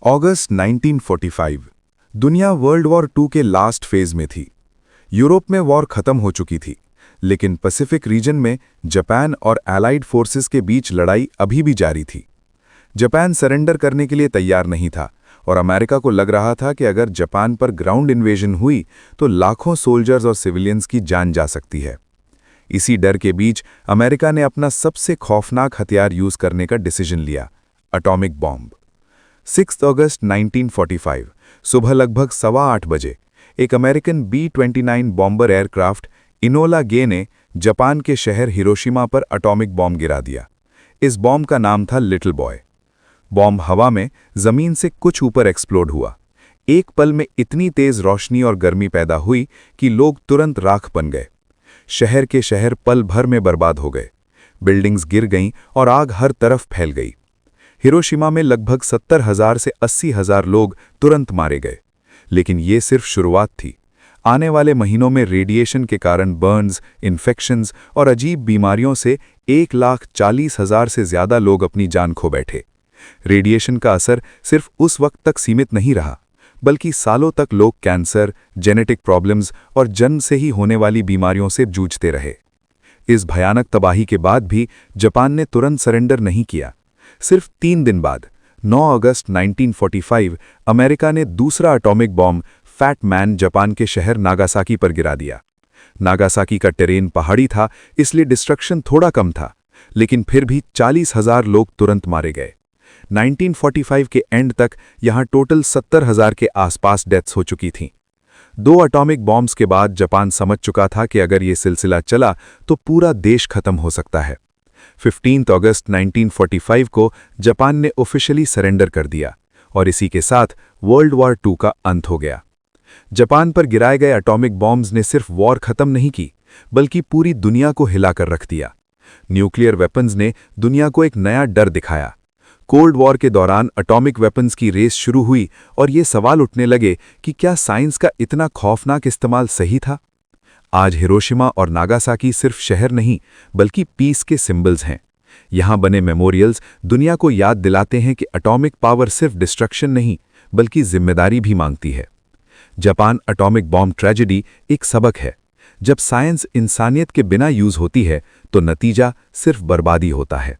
अगस्त 1945। दुनिया world war to के last phase में थी। यूरोप में वॉर खत्म हो चुकी थी, लेकिन पैसिफिक रीजन में जापान और एलाइड फोर्सेस के बीच लड़ाई अभी भी जारी थी। जापान सरेंडर करने के लिए तैयार नहीं था और अमेरिका को लग रहा था कि अगर जापान पर ग्राउंड इन्वेजन हुई तो लाखों सोल्जर्स और सिविलियंस की जान जा सकती है। इसी डर के बीच अमेरिका ने अपना सबसे खौफनाक हथियार यूज करने का डिसीजन लिया, एटॉमिक बॉम्ब। 6 अगस्त 1945 सुबह लगभग 8:15 बजे एक American B-29 bomber aircraft Enola Gay ने जापान के शहर हिरोशिमा पर एटॉमिक बॉम्ब गिरा दिया। इस बॉम्ब का नाम था लिटिल बॉय। बॉम्ब हवा में जमीन से कुछ ऊपर एक्सप्लोड हुआ। एक पल में इतनी तेज रोशनी और गर्मी पैदा हुई कि लोग तुरंत राख बन गए। शहर के शहर पल भर में बर्बाद हो गए। बिल्डिंग्स गिर गईं और आग हर तरफ फैल गई। हिरोशिमा में लगभग 70,000 से 80,000 लोग तुरंत मारे गए। लेकिन ये सिर्फ शुरुआत थी। आने वाले महीनों में रेडिएशन के कारण बर्न्स, इन्फेक्शंस और अजीब बीमारियों से 1,40,000 से ज्यादा लोग अपनी जान खो बैठे। रेडिएशन का असर सिर्फ उस वक्त तक सीमित नहीं रहा, बल्कि सालों तक लोग कैंसर, जेनेटिक प्रॉब्लम्स और जन्म से ही होने वाली बीमारियों से जूझते रहे। इस भयानक तबाही के बाद भी जापान ने तुरंत सरेंडर नहीं किया। सिर्फ 3 दिन बाद 9 अगस्त 1945 अमेरिका ने दूसरा atomic bomb fat man Japan के शहर नागासाकी पर गिरा दिया। नागासाकी का टेरेन पहाड़ी था, इसलिए डिस्ट्रक्शन थोड़ा कम था, लेकिन फिर भी 40,000 लोग तुरंत मारे गए। 1945 के एंड तक यहां टोटल 70,000 के आसपास डेथ्स हो चुकी थीं। 2 एटॉमिक बॉम्ब्स के बाद जापान समझ चुका था कि अगर ये सिलसिला चला तो पूरा देश खत्म हो सकता है। 15 अगस्त 1945 को जापान ने ऑफिशियली सरेंडर कर दिया और इसी के साथ वर्ल्ड वॉर 2 का अंत हो गया। जापान पर गिराए गए एटॉमिक बॉम्ब्स ने सिर्फ वॉर खत्म नहीं की, बल्कि पूरी दुनिया को हिलाकर रख दिया। न्यूक्लियर वेपन्स ने दुनिया को एक नया डर दिखाया। कोल्ड वॉर के दौरान एटॉमिक वेपन्स की रेस शुरू हुई और ये सवाल उठने लगे कि क्या साइंस का इतना खौफनाक इस्तेमाल सही था। आज हिरोशिमा और नागासाकी सिर्फ शहर नहीं, बल्कि पीस के सिंबल्स हैं। यहां बने मेमोरियल्स दुनिया को याद दिलाते हैं कि एटॉमिक पावर सिर्फ डिस्ट्रक्शन नहीं, बल्कि जिम्मेदारी भी मांगती है। जापान एटॉमिक बॉम्ब ट्रेजेडी एक सबक है। जब साइंस इंसानियत के बिना यूज होती है तो नतीजा सिर्फ बर्बादी होता है।